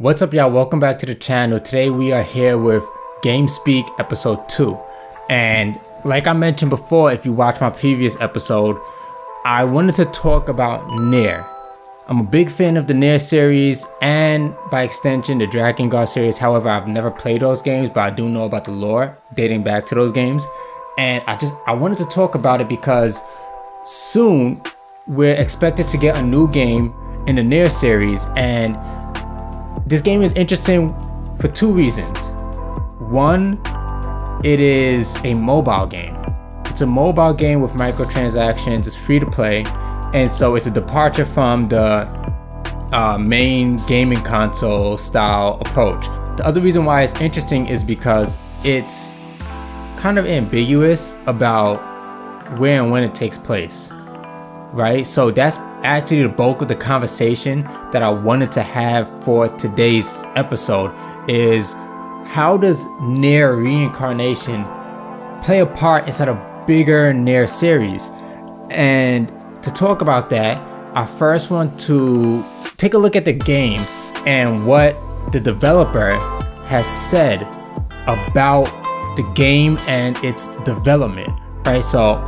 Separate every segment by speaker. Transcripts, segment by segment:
Speaker 1: What's up, y'all? Welcome back to the channel. Today we are here with GAMESPEAK episode 2. And like I mentioned before, if you watched my previous episode, I wanted to talk about NieR. I'm a big fan of the NieR series and by extension the Drakengard series. However, I've never played those games, but I do know about the lore dating back to those games. And I wanted to talk about it because soon we're expected to get a new game in the NieR series, and this game is interesting for two reasons. One, it is a mobile game. It's a mobile game with microtransactions. It's free to play, and so it's a departure from the main gaming console style approach. The other reason why it's interesting is because it's kind of ambiguous about where and when it takes place, right? So that's actually the bulk of the conversation that I wanted to have for today's episode. Is how does NieR Reincarnation play a part inside a bigger NieR series? And to talk about that, I first want to take a look at the game and what the developer has said about the game and its development, right? So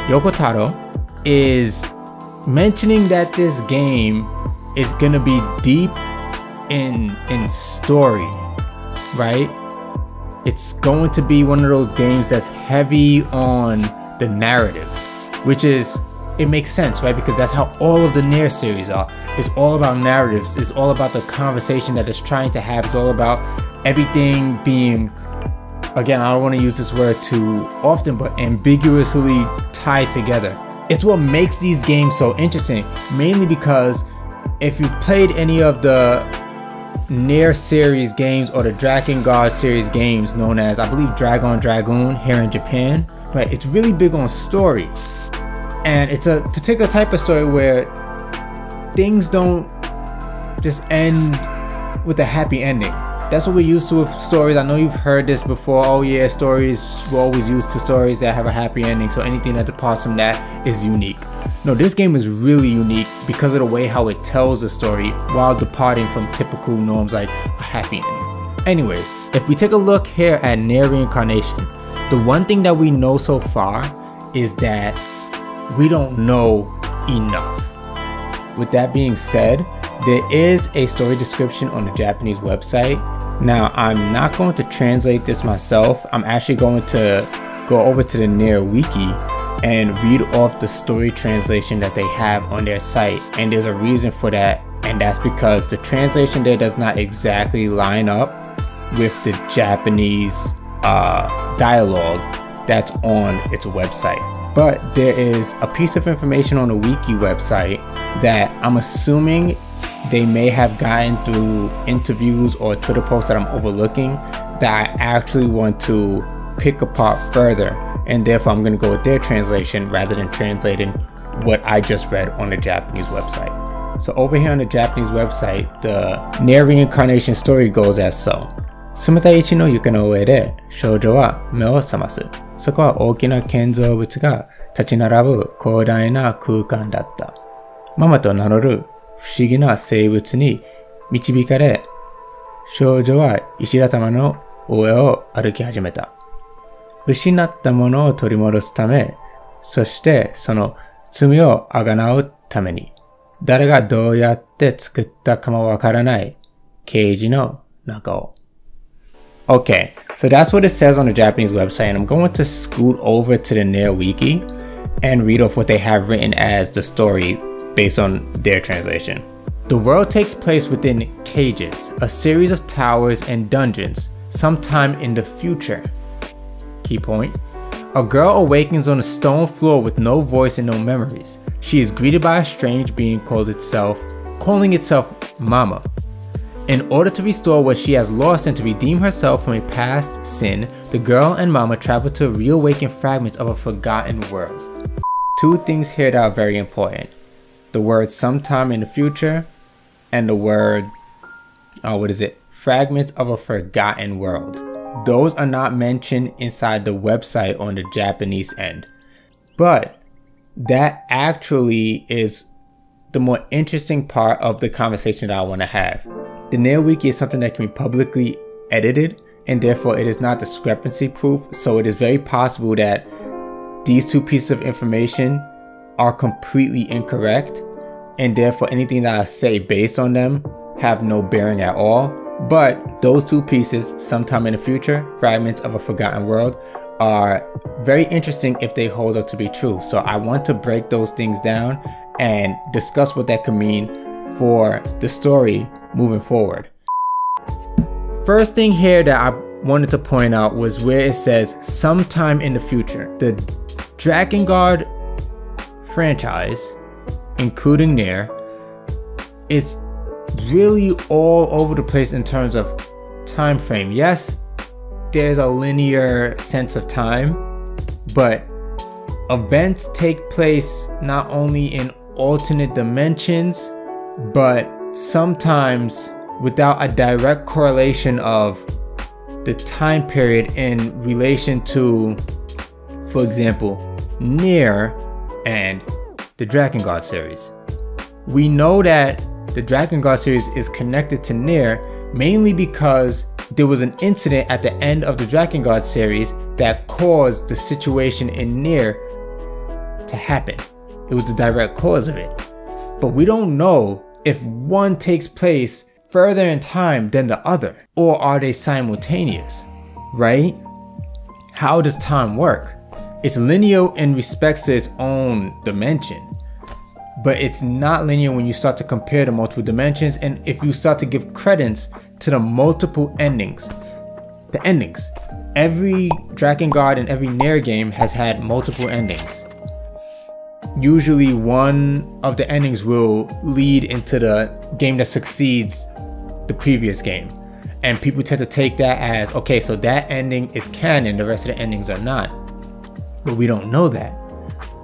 Speaker 1: Yoko Taro is mentioning that this game is gonna be deep in story, right? It's going to be one of those games that's heavy on the narrative, which is, it makes sense, right? Because that's how all of the NieR series are. It's all about narratives. It's all about the conversation that it's trying to have. It's all about everything being, again, I don't want to use this word too often, but ambiguously tied together. It's what makes these games so interesting, mainly because if you've played any of the NieR series games or the Drakengard series games, known as, I believe, drag-on-dragoon here in Japan, right? It's really big on story. And it's a particular type of story where things don't just end with a happy ending. That's what we're used to with stories. I know you've heard this before. Oh yeah, stories, we're always used to stories that have a happy ending, so anything that departs from that is unique. No, this game is really unique because of the way how it tells the story while departing from typical norms like a happy ending. Anyways, if we take a look here at NieR Reincarnation, the one thing that we know so far is that we don't know enough. With that being said, there is a story description on the Japanese website. Now, I'm not going to translate this myself. I'm actually going to go over to the NieR wiki and read off the story translation that they have on their site. And there's a reason for that, and that's because the translation there does not exactly line up with the Japanese dialogue that's on its website. But there is a piece of information on the wiki website that I'm assuming they may have gotten through interviews or Twitter posts that I'm overlooking that I actually want to pick apart further, and therefore I'm going to go with their translation rather than translating what I just read on the Japanese website. So over here on the Japanese website, the NieR Reincarnation story goes as so. 冷たい石の床の上で少女は目を覚ます。そこは大きな建造物が立ち並ぶ広大な空間だった。ママと名乗る不思議な生物に導かれ、少女は石頭の上を歩き始めた。失ったものを取り戻すため、そしてその罪をあがなうために、誰がどうやって作ったかもわからないケージの中を。Okay, so that's what it says on the Japanese website, and I'm going to scoot over to the NieR wiki and read off what they have written as the story based on their translation. The world takes place within cages, a series of towers and dungeons, sometime in the future. Key point. A girl awakens on a stone floor with no voice and no memories. She is greeted by a strange being calling itself Mama. In order to restore what she has lost and to redeem herself from a past sin, the girl and Mama travel to reawaken fragments of a forgotten world. Two things here that are very important. The word sometime in the future and the word, fragments of a forgotten world. Those are not mentioned inside the website on the Japanese end. But that actually is the more interesting part of the conversation that I want to have. The NieR wiki is something that can be publicly edited, and therefore it is not discrepancy proof, so it is very possible that these two pieces of information are completely incorrect, and therefore anything that I say based on them have no bearing at all. But those two pieces, sometime in the future, fragments of a forgotten world, are very interesting if they hold up to be true. So I want to break those things down and discuss what that could mean for the story moving forward. First thing here that I wanted to point out was where it says sometime in the future. The Drakengard franchise, including NieR, is really all over the place in terms of time frame. Yes, there's a linear sense of time, but events take place not only in alternate dimensions, but sometimes without a direct correlation of the time period in relation to, for example, NieR and the Drakengard series. We know that the Drakengard series is connected to NieR mainly because there was an incident at the end of the Drakengard series that caused the situation in NieR to happen. It was the direct cause of it. But we don't know if one takes place further in time than the other, or are they simultaneous, right? How does time work? It's linear in respect to its own dimension, but it's not linear when you start to compare the multiple dimensions, and if you start to give credence to the multiple endings. The endings. Every Drakengard and every NieR game has had multiple endings. Usually one of the endings will lead into the game that succeeds the previous game. And people tend to take that as, okay, so that ending is canon, the rest of the endings are not. But we don't know that.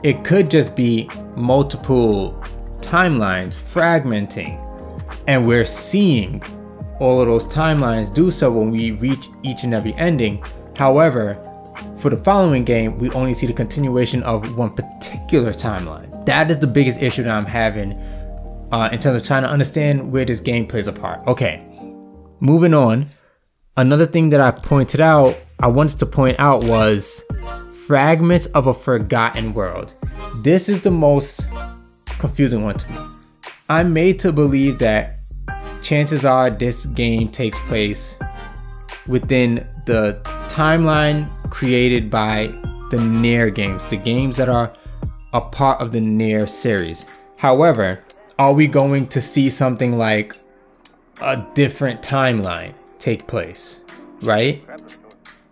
Speaker 1: It could just be multiple timelines fragmenting, and we're seeing all of those timelines do so when we reach each and every ending. However, for the following game, we only see the continuation of one particular timeline. That is the biggest issue that I'm having in terms of trying to understand where this game plays a part. Okay, moving on. Another thing that I wanted to point out was fragments of a forgotten world. This is the most confusing one to me. I'm made to believe that chances are this game takes place within the timeline created by the NieR games, the games that are a part of the NieR series. However, are we going to see something like a different timeline take place, right?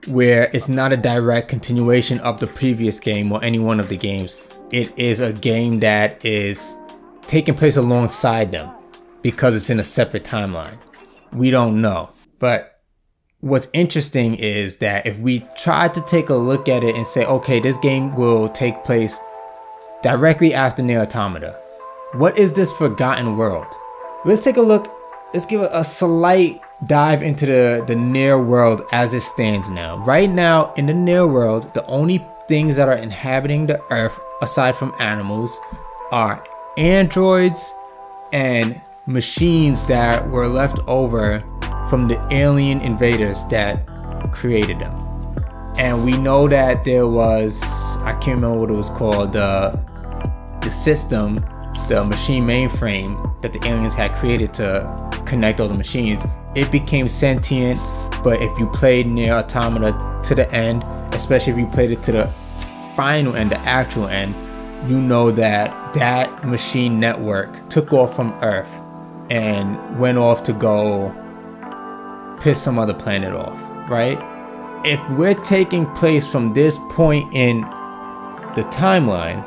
Speaker 1: Where it's not a direct continuation of the previous game or any one of the games. It is a game that is taking place alongside them because it's in a separate timeline. We don't know. But what's interesting is that if we try to take a look at it and say, okay, this game will take place directly after NieR Automata. What is this forgotten world? Let's take a look. Let's give a slight dive into the NieR world as it stands now. Right now in the NieR world, the only things that are inhabiting the earth aside from animals are androids and machines that were left over from the alien invaders that created them. And we know that there was, I can't remember what it was called, the system, the machine mainframe that the aliens had created to connect all the machines. It became sentient, but if you played NieR Automata to the end, especially if you played it to the final end, the actual end, you know that that machine network took off from Earth and went off to go piss some other planet off, right? If we're taking place from this point in the timeline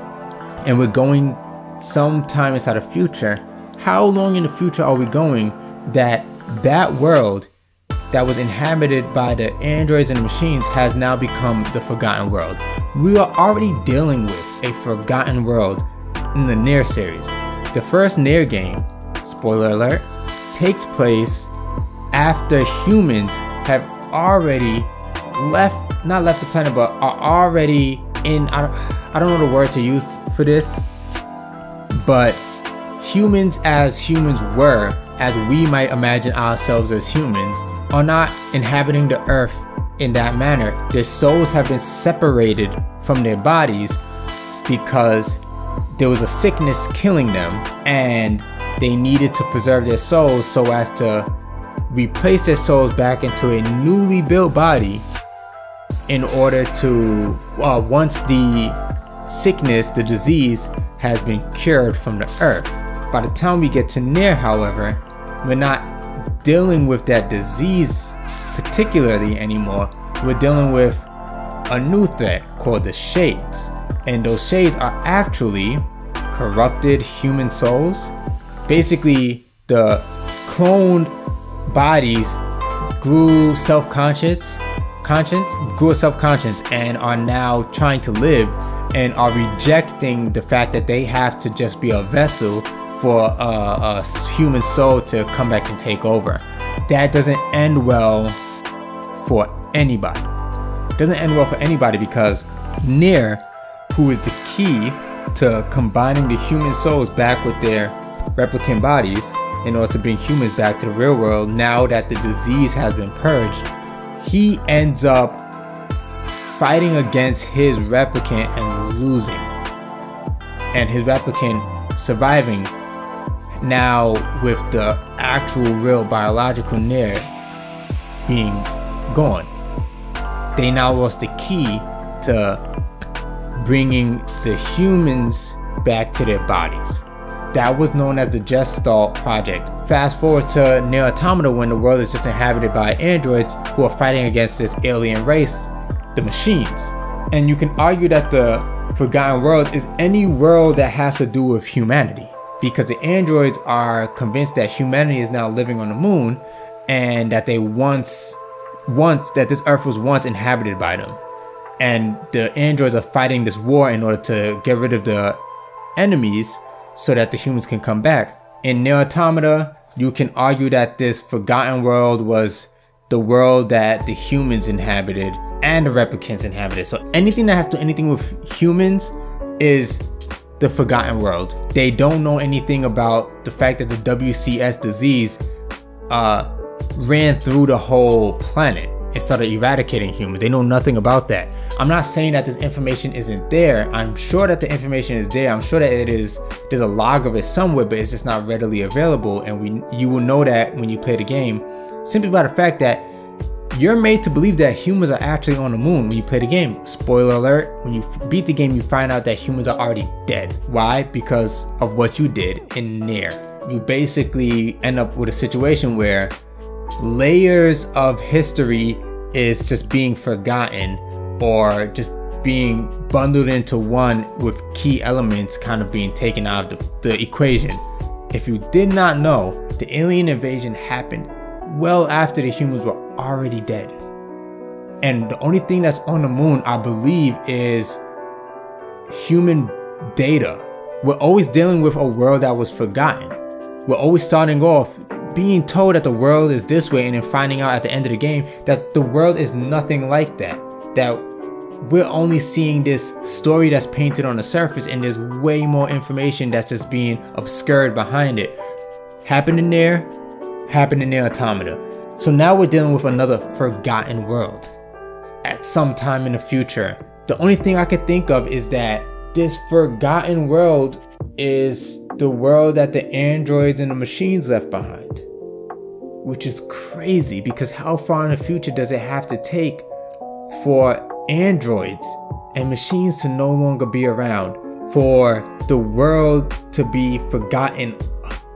Speaker 1: and we're going sometime inside the future, how long in the future are we going that world that was inhabited by the androids and the machines has now become the forgotten world? We are already dealing with a forgotten world in the NieR series. The first NieR game, spoiler alert, takes place after humans have already not left the planet, but are already in, I don't know the word to use for this, but humans as humans were as we might imagine ourselves as humans, are not inhabiting the earth in that manner. Their souls have been separated from their bodies because there was a sickness killing them, and they needed to preserve their souls so as to replace their souls back into a newly built body in order to, once the sickness, the disease, has been cured from the earth. By the time we get to NieR, however, we're not dealing with that disease particularly anymore. We're dealing with a new threat called the Shades. And those Shades are actually corrupted human souls. Basically, the cloned bodies grew self-conscious and are now trying to live, and are rejecting the fact that they have to just be a vessel for a human soul to come back and take over. That doesn't end well for anybody. It doesn't end well for anybody because NieR, who is the key to combining the human souls back with their replicant bodies in order to bring humans back to the real world, now that the disease has been purged, he ends up fighting against his replicant and losing, and his replicant surviving. Now with the actual real biological NieR being gone, they now lost the key to bringing the humans back to their bodies. That was known as the Gestalt project. Fast forward to NieR Automata, when the world is just inhabited by androids who are fighting against this alien race, the machines. And you can argue that the Forgotten World is any world that has to do with humanity, because the androids are convinced that humanity is now living on the moon, and that they that this earth was once inhabited by them. And the androids are fighting this war in order to get rid of the enemies so that the humans can come back. In NieR Automata, you can argue that this Forgotten World was the world that the humans inhabited and the replicants inhabited. So anything that has to do anything with humans is the Forgotten World. They don't know anything about the fact that the WCS disease ran through the whole planet and started eradicating humans. They know nothing about that. I'm not saying that this information isn't there. I'm sure that the information is there. I'm sure that there's a log of it somewhere, but it's just not readily available. And you will know that when you play the game, simply by the fact that you're made to believe that humans are actually on the moon when you play the game. Spoiler alert, when you beat the game, you find out that humans are already dead. Why? Because of what you did in NieR. You basically end up with a situation where layers of history is just being forgotten, or just being bundled into one with key elements kind of being taken out of the equation. If you did not know, the alien invasion happened well after the humans were already dead. And the only thing that's on the moon, I believe, is human data. We're always dealing with a world that was forgotten. We're always starting off being told that the world is this way, and then finding out at the end of the game that the world is nothing like that. That we're only seeing this story that's painted on the surface, and there's way more information that's just being obscured behind it. Happened in NieR, happened in NieR Automata. So now we're dealing with another forgotten world. At some time in the future, the only thing I could think of is that this forgotten world is the world that the androids and the machines left behind. Which is crazy, because how far in the future does it have to take for androids and machines to no longer be around, for the world to be forgotten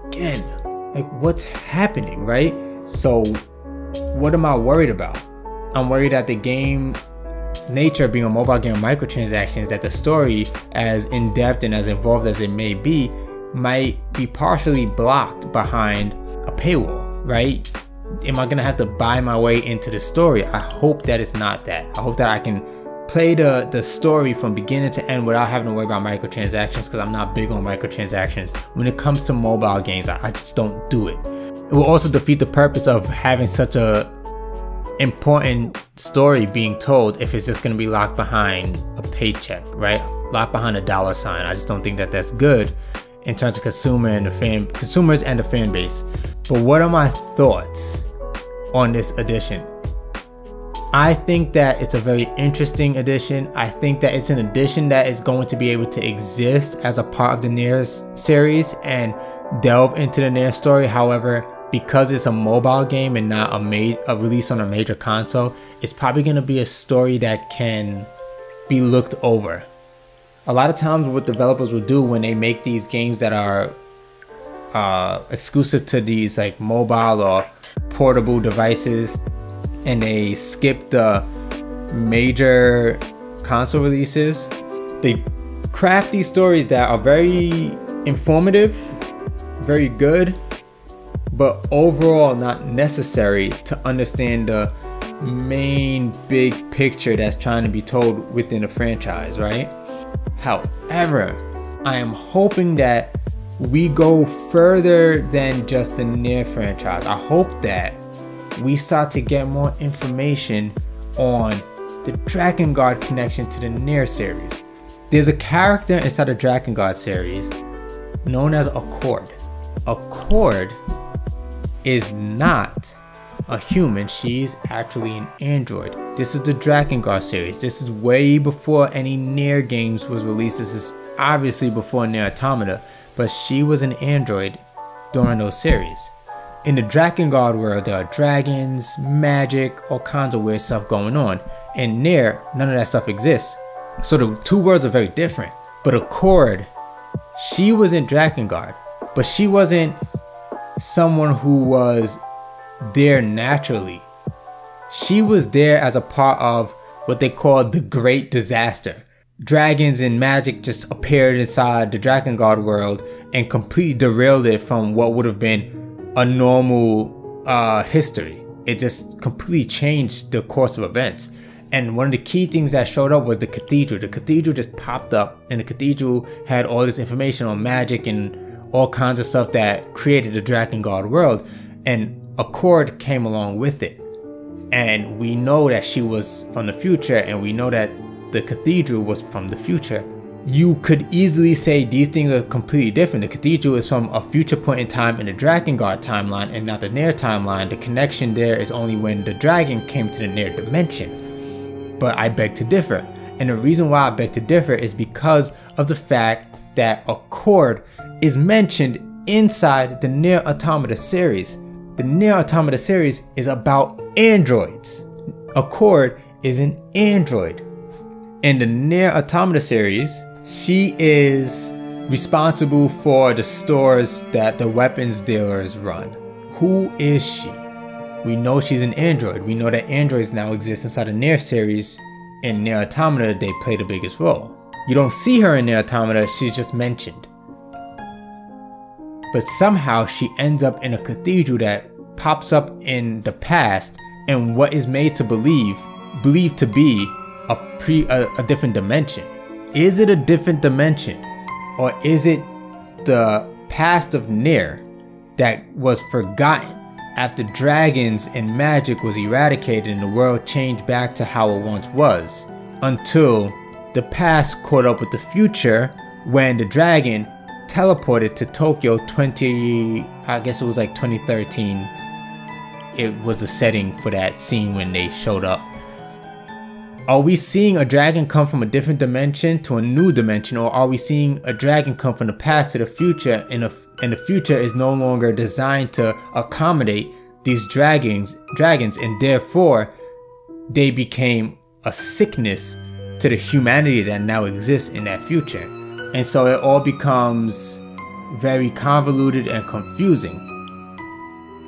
Speaker 1: again? Like, what's happening, right? So what am I worried about? I'm worried that the game nature, being a mobile game of microtransactions, that the story, as in-depth and as involved as it may be, might be partially blocked behind a paywall, right? Am I gonna have to buy my way into the story? I hope that it's not that. I hope that I can play the story from beginning to end without having to worry about microtransactions, because I'm not big on microtransactions. When it comes to mobile games, I just don't do it. It will also defeat the purpose of having such a important story being told if it's just going to be locked behind a paycheck, right? Locked behind a dollar sign. I just don't think that that's good. in terms of consumers and the fan base. But what are my thoughts on this edition? I think that it's a very interesting edition. I think that it's an edition that is going to be able to exist as a part of the NieR series and delve into the NieR story. However, because it's a mobile game and not a release on a major console, it's probably going to be a story that can be looked over. A lot of times what developers will do when they make these games that are exclusive to these like mobile or portable devices, and they skip the major console releases, they craft these stories that are very informative, very good, but overall not necessary to understand the main big picture that's trying to be told within a franchise, right? However, I am hoping that we go further than just the NieR franchise. I hope that we start to get more information on the Drakengard connection to the NieR series. There's a character inside the Drakengard series known as Accord. Accord is not a human, she's actually an android. This is the Drakengard series. This is way before any NieR games was released. This is obviously before NieR Automata, but she was an android during those series. In the Drakengard world, there are dragons, magic, all kinds of weird stuff going on. In NieR, none of that stuff exists. So the two worlds are very different. But Accord, she was in Drakengard, but she wasn't someone who was there naturally. She was there as a part of what they call the Great Disaster. Dragons and magic just appeared inside the Drakengard world and completely derailed it from what would have been a normal history. It just completely changed the course of events. And one of the key things that showed up was the Cathedral. The Cathedral just popped up, and the Cathedral had all this information on magic and all kinds of stuff that created the Drakengard world, and Accord came along with it. And we know that she was from the future, and we know that the Cathedral was from the future. You could easily say these things are completely different. The Cathedral is from a future point in time in the Drakengard timeline and not the NieR timeline. The connection there is only when the dragon came to the NieR dimension. But I beg to differ. And the reason why I beg to differ is because of the fact that Accord is mentioned inside the NieR Automata series. The NieR Automata series is about androids. Accord is an android. In the NieR Automata series, she is responsible for the stores that the weapons dealers run. Who is she? We know she's an android. We know that androids now exist inside the NieR series. In NieR Automata, they play the biggest role. You don't see her in NieR Automata, she's just mentioned. But somehow she ends up in a cathedral that pops up in the past, and what is made to believed to be a different dimension. Is it a different dimension, or is it the past of NieR that was forgotten after dragons and magic was eradicated and the world changed back to how it once was, until the past caught up with the future when the dragon teleported to Tokyo I guess it was like 2013. It was the setting for that scene when they showed up. Are we seeing a dragon come from a different dimension to a new dimension, or are we seeing a dragon come from the past to the future, and the future is no longer designed to accommodate these dragons, and therefore they became a sickness to the humanity that now exists in that future? And so it all becomes very convoluted and confusing.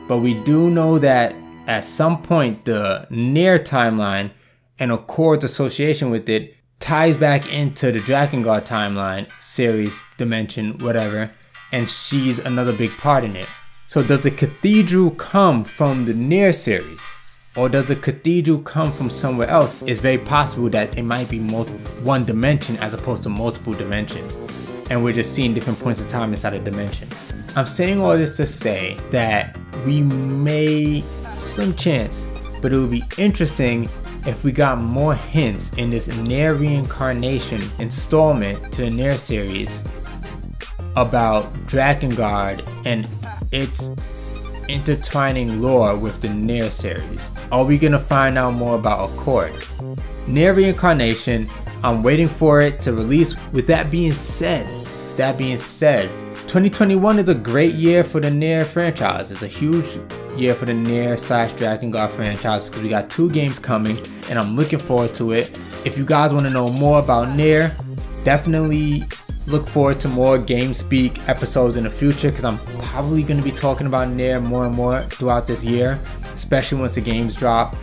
Speaker 1: But we do know that at some point the NieR timeline and Accord's association with it ties back into the Drakengard timeline, series, dimension, whatever, and she's another big part in it. So does the Cathedral come from the NieR series, or does the Cathedral come from somewhere else? It's very possible that it might be one dimension as opposed to multiple dimensions, and we're just seeing different points of time inside a dimension. I'm saying all this to say that we may, slim chance, but it would be interesting if we got more hints in this NieR Reincarnation installment to the NieR series about Drakengard and its intertwining lore with the NieR series. Are we gonna find out more about Accord? NieR Reincarnation, I'm waiting for it to release. With that being said, 2021 is a great year for the NieR franchise. It's a huge year for the NieR/Drakengard franchise because we got 2 games coming and I'm looking forward to it. If you guys want to know more about NieR, definitely look forward to more GameSpeak episodes in the future because I'm probably going to be talking about NieR more and more throughout this year, especially once the games drop.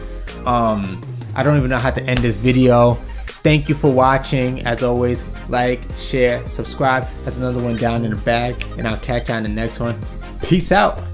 Speaker 1: I don't even know how to end this video. Thank you for watching. As always, like, share, subscribe. That's another one down in the bag, and I'll catch you on the next one. Peace out.